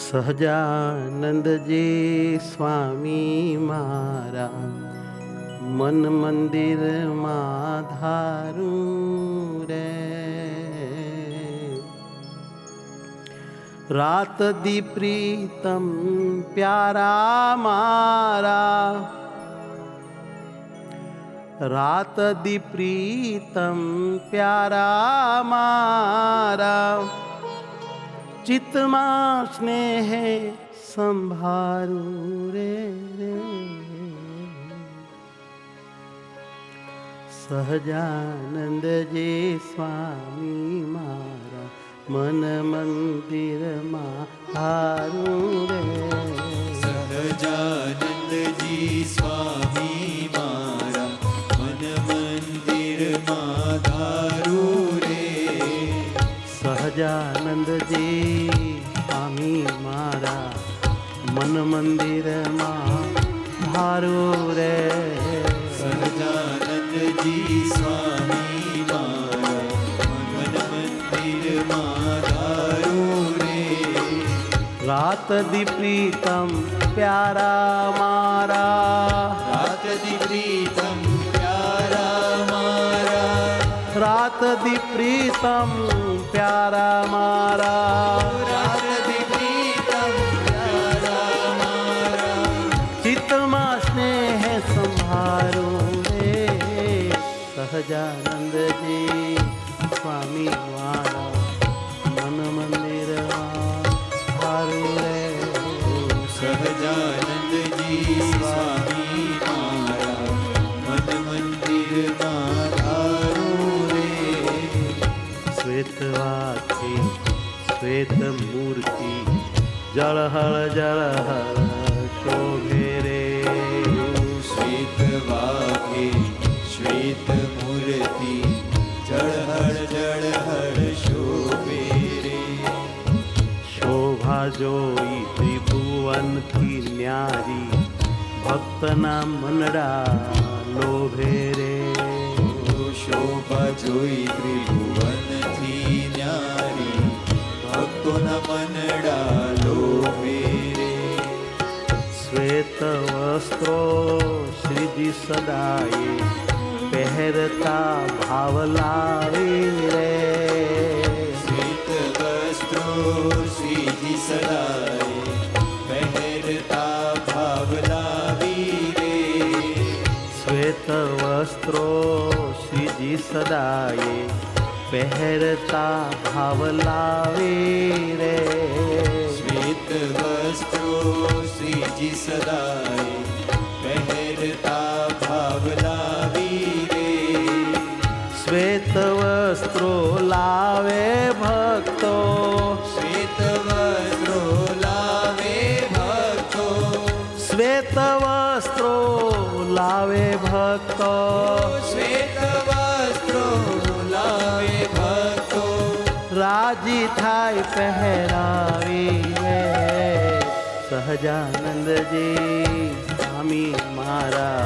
સહજાનંદજી સ્વામી મારા મન મંદિરમાં ધારું રે. રાત દી પ્રીતમ પ્યારા મારા, રાત દી પ્રીતમ પ્યારા મારા, ચિત્તમાં સ્નેહે સંભારું રે. સહજાનંદજી સ્વામી મારા મન મંદિરમાં હારું રે. સહજાનંદજી સ્વામી મારા મન મંદિરમાં ધારું રે. સહજાનંદજી સ્વામી મારા મન મંદિરમાં ધારું રે. સહજાનંદજી સ્વામી મારા મન મંદિરમાં ધારું રે. રાત દી પ્રીતમ પ્યારા મારા, રાત દી પ્રીતમ પ્યારા મારા, રાત દી પ્રીતમ પ્યારા મારા, રાત દી પ્રીતમ પ્યારા મારા, ચિત્તમાં સ્નેહ સંભારું રે. સહજાનંદજી સ્વામી મારા મન મંદિરમાં હારું રે. સહજાનંદજી સ્વામી મારા મન મંદિરમાં ધારું રે. શ્વેતવાથી શ્વેત મૂર્તિ જળહળ જળહળ શોભે રે. શ્વેત વાઘે શ્વેત મૂર્તિ જળહળ જળહળ શોભે રે. શોભા જોઈ ત્રિભુવનથી ન્યારી ભક્તના મનડા લોભે રે. શોભા જોઈ ત્રિભુવનથી ન્યારી ભક્તોના મનડા લોભે રે. શ્વેત વસ્ત્રો શ્રીજી સદાએ પહેરતા ભાવ લાવી રે. શ્વેત વસ્ત્રો શ્રીજી સદાય પહેરતા ભાવ લાવી રે. શ્વેત વસ્ત્રો શ્રીજી સદાએ પહેરતા ભાવ લાવી રે. શ્વેત વસ્ત્રો શ્રીજી સદાય પહેરતા ભાવ લાવી રે. શ્વેત વસ્ત્રો લાવે ભક્તો, શ્વેત વસ્ત્રો લાવે ભક્તો, શ્વેત વસ્ત્રો લાવે ભક્તો, શ્વેત વસ્ત્રો લાવે ભક્તો, રાજી થાય પહેરાવી રે. સહજાનંદજી સ્વામી મારા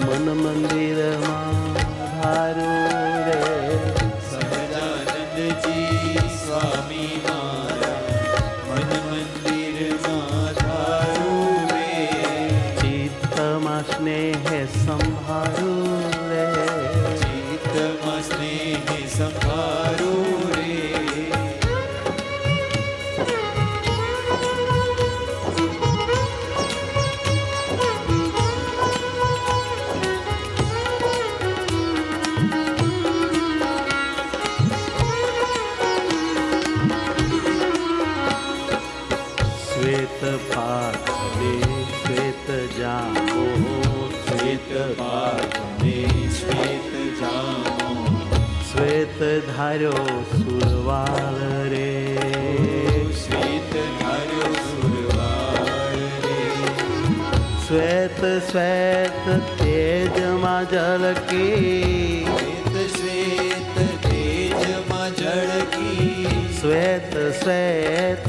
મન મંદિરમાં ધારું રે. સહજાનંદજી સ્વામી મારા મન મંદિરમાં ધારું રે. ચિત્તમાં સ્નેહ સંભાળું રે. ચિત્તમાં સ્નેહ સંભારું રે. શ્વેત પાઠવે શ્વેત જામો, શ્વેત પાઠને શ્વેત જામો, શ્વેત ધાર્યો સુરવાળ રે. શ્વેત ધાર્યો સુરવાળ રે. શ્વેત શ્વેત તેજમાં ઝલકી, શ્વેત તેજમાં ઝળકી, શ્વેત શ્વેત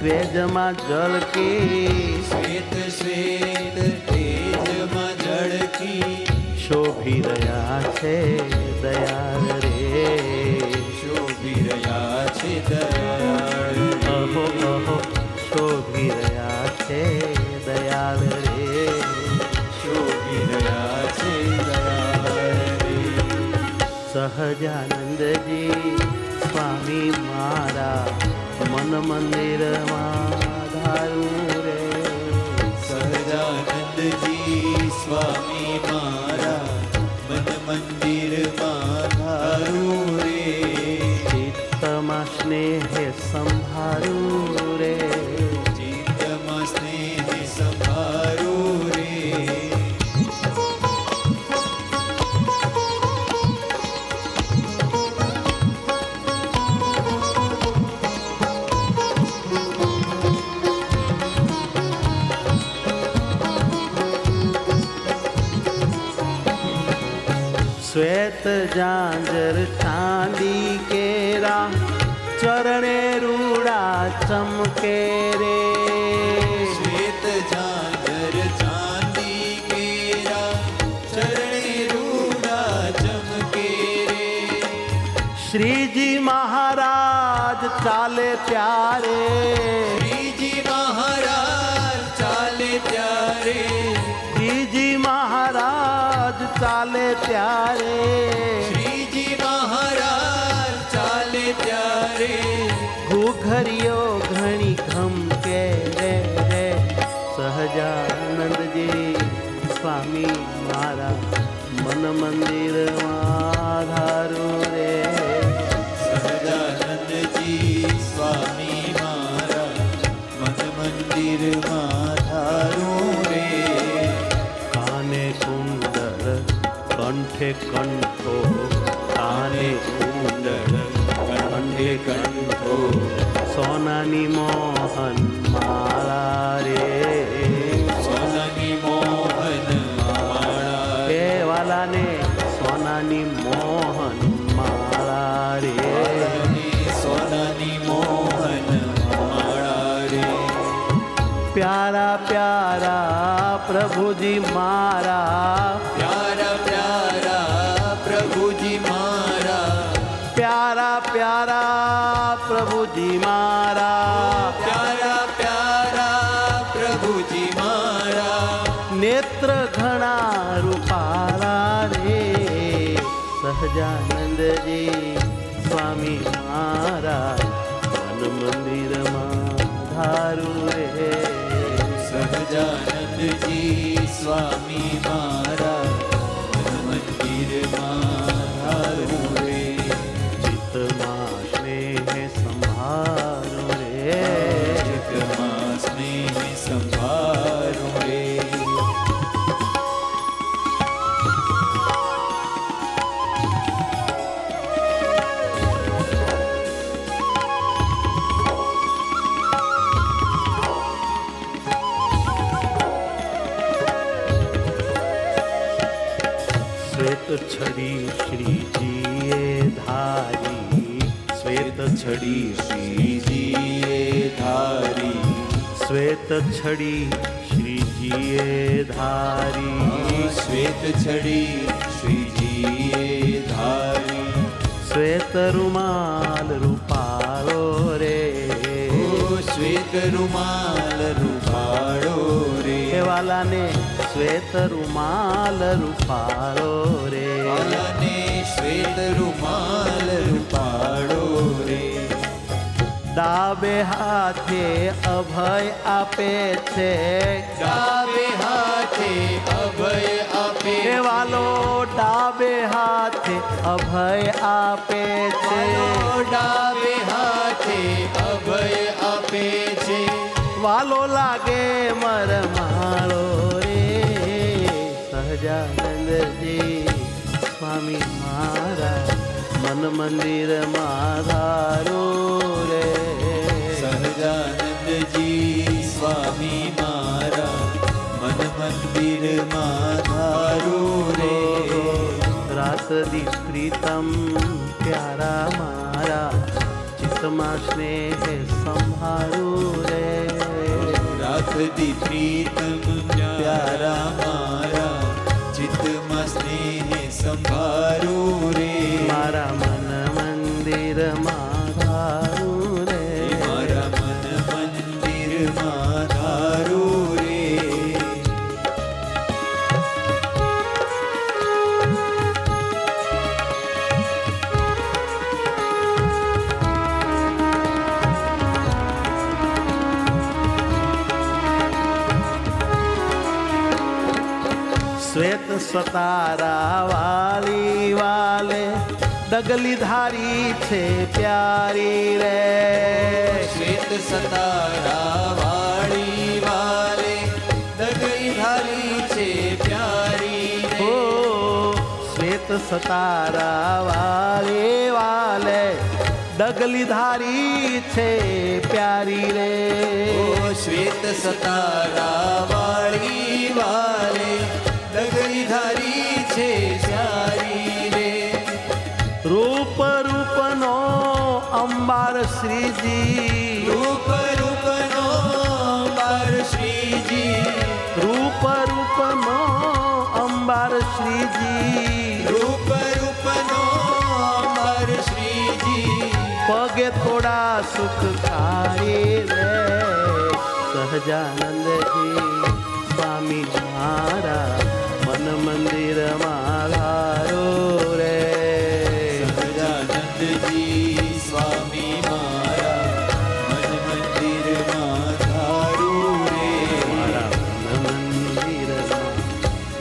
તેજમાં ઝલકી, શ્વેત શ્વેત તેજમાં ઝળકી, શોભી રહ્યા છે દયાળ રે. શોભી રહ્યા છે દયાળ. અહો અહો શોભી રહ્યા છે દયાળ રે. શોભી રહ્યા છે દયાળ રે. સહજાનંદજી સ્વામી મારા મન મંદિરમાં ધારું રે. સહજાનંદજી સ્વામી મારા મન મંદિરમાં ધારું રે. ચિત્તમાં સ્નેહે સંભારું રે. ચિત્તમાં સ્નેહ સંભારું રે. श्वेत जांजर चांदी केरा चरणे रूड़ा चमके रे. श्वेत झांझर चांदी केरा चरणे रूड़ा चमके रे. श्रीजी महाराज चाले प्यारे. श्रीजी महाराज चाले प्यारे. श्रीजी महाराज चाले प्यारे. श्रीजी महाराज चाले प्यारे. घूघरियो घणी घमके रे रे. સહજાનંદજી સ્વામી મારા મન મંદિરમાં ધારું રે. સહજાનંદજી સ્વામી મારા મન મંદિરમાં ધારું રે. કાને કુંડળ કંઠે કંઠો. કાને કુંડળ કંઠે કંઠો સોનાની મોહન માળા રે. સોનાની મોહન માળા એ વાલાને સોનાની મોહન માળા રે. સોનાની મોહન માળા રે. પ્યારા પ્યારા પ્રભુજી મારા. પ્યારા પ્યારા પ્રભુજી મારા. પ્યારા પ્યારા પ્રભુજી મારા. પ્યારા પ્યારા પ્રભુજી મારા. નેત્ર ઘણા રૂપાળા રે. સહજાનંદજી સ્વામી મારા મન મંદિરમાં ધારું રે. સહજાનંદજી સ્વામી મારા મન મંદિરમાં ધારું રે. ચિત્તમાં સ્નેહ સંભારું રે. ચિત્તમાં સ્નેહ સંભારું રે. શ્વેત છડી શ્રીજીએ ધારી. શ્વેત છડી શ્રીજીએ ધારી. શ્વેત છડી શ્રીજીએ ધારી. શ્વેત છડી શ્રીજીએ ધારી. શ્વેત રૂમાલ રૂપાળો રે. ઓ શ્વેત રૂમાલ રૂપાળો રે. એ વાલાને શ્વેત રૂમાલ રૂપાળો રે. વાલાને શ્વેત રૂમાલ રૂપાળો રે. ડાબે હાથે અભય આપે છે. ડાબે હાથે અભય આપે. એ વાલો ડાબે હાથે અભય આપે છે. ડાબે હાથે અભય આપે છે. વાલો લાગે મરમાળો રે. સહજાનંદજી સ્વામી મારા મન મંદિરમાં ધારું રે. સહજાનંદજી સ્વામી મારા મન મંદિરમાં ધારું રે. રાત દી પ્રીતમ પ્યારા મારા ચિત્તમાં સ્નેહ સંભારું રે. રાત દી પ્રીતમ પ્યારા મારા ચિત્તમાં સ્નેહ સંભારું રે. મારા મન મંદિરમાં ધારું રે. મારા મન મંદિરમાં મંદિરમાં ધારું રે. શ્વેત સતારા વાલી વાલે ડગલી ધારી છે પ્યારી રે. શ્વેત સતારા વાળી વાલે ડગલી ધારી છે પ્યારી રે. ઓ શ્વેત સતારા વાલે વાલે ડગલી ધારી છે પ્યારી રે. ઓ શ્વેત સતારા વાળી વાલે ડગલી ધારી છે પ્યારી રે. રૂપ રૂપનો અંબાર શ્રીજી. રૂપ રૂપનો અંબાર શ્રીજી. રૂપ રૂપનો અંબાર શ્રીજી. રૂપ રૂપનો અંબાર શ્રીજી. પગે થોડા સુખ ખાઈ રે. સહજાનંદજી સ્વામી મારા મન મંદિરમાં ધારો રે. સહજાનંદજી સ્વામી મારા મન મંદિરમાં ધારું રે. મારા મન મંદિરમાં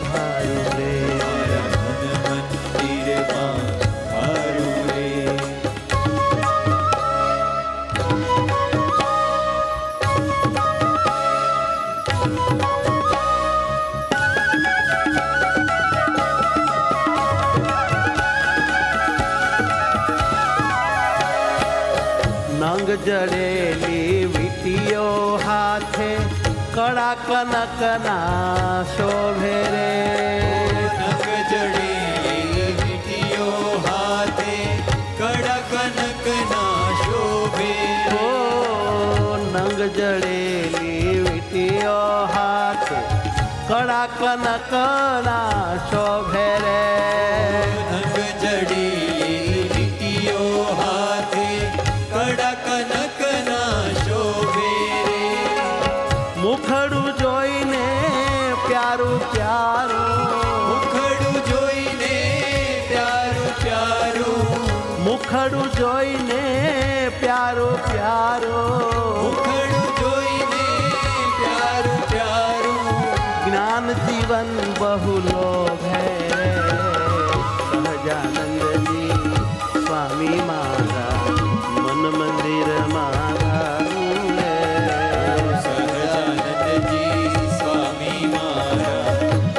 ધારો રે. મારા મન મંદિરમાં ધારું રે. નંગ જડેલી વીટીઓ હાથે કડા કનકના શોભે રે. નખ જડેલી વીંટીઓ હાથે કડા કનકના શોભે. ઓ નંગ જડેલી વીટીઓ હાથે કડા કનકના શોભે રે. નખ જડેલી વીંટીઓ હાથે કડા કનકના શોભે રે. મુખડું જોઈને પ્યારું પ્યારું. મુખડું જોઈને પ્યારું પ્યારું. મુખડું જોઈને પ્યારું પ્યારું. મુખડું જોઈને પ્યારું પ્યારું. જ્ઞાન જીવન બહુ લોભે રે. સહજાનંદજી સ્વામી મારા મન મંદિરમાં ધારું રે. સહજાનંદજી સ્વામી મારા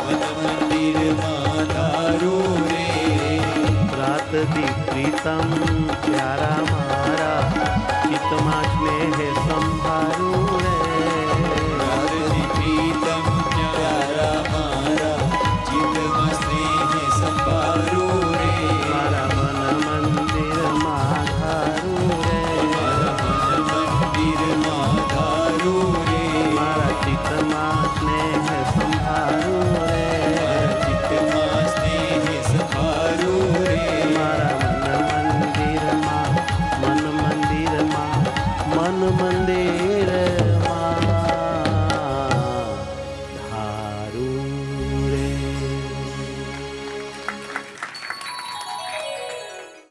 મન મંદિરમાં ધારું રે. રાત દી પ્રીતમ પ્યારા મારા ચિત્તમાં સ્નેહ સમ